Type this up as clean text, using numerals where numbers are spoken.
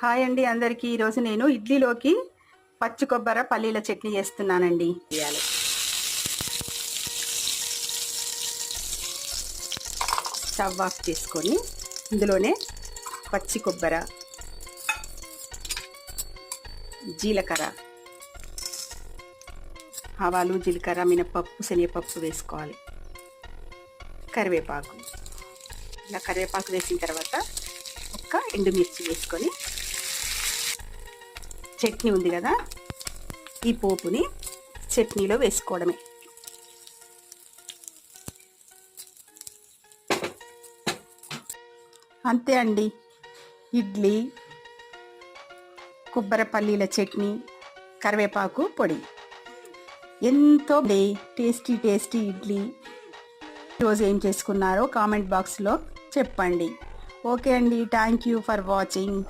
Hi అండి అందరికీ. ఈరోజు నేను ఇడ్లీలోకి పచ్చి కొబ్బరి పల్లీల చట్నీ చేస్తున్నానండి. స్టవ్ ఆఫ్ చేసుకొని ఇందులోనే పచ్చి కొబ్బరి, జీలకర్ర, ఆవాలు, జీలకర్ర, మినపప్పు, శనగపప్పు వేసుకోవాలి. కరివేపాకు, ఇలా కరివేపాకు వేసిన తర్వాత ఒక ఎండుమిర్చి వేసుకొని చట్నీ ఉంది కదా, ఈ పోపుని చట్నీలో వేసుకోవడమే. అంతే అండి, ఇడ్లీ కొబ్బరి పల్లీల చట్నీ, కరివేపాకు పొడి, ఎంతో టేస్టీ టేస్టీ ఇడ్లీ. ఈరోజు ఏం చేసుకున్నారో కామెంట్ బాక్స్లో చెప్పండి. ఓకే అండి, థ్యాంక్ యూ ఫర్ వాచింగ్.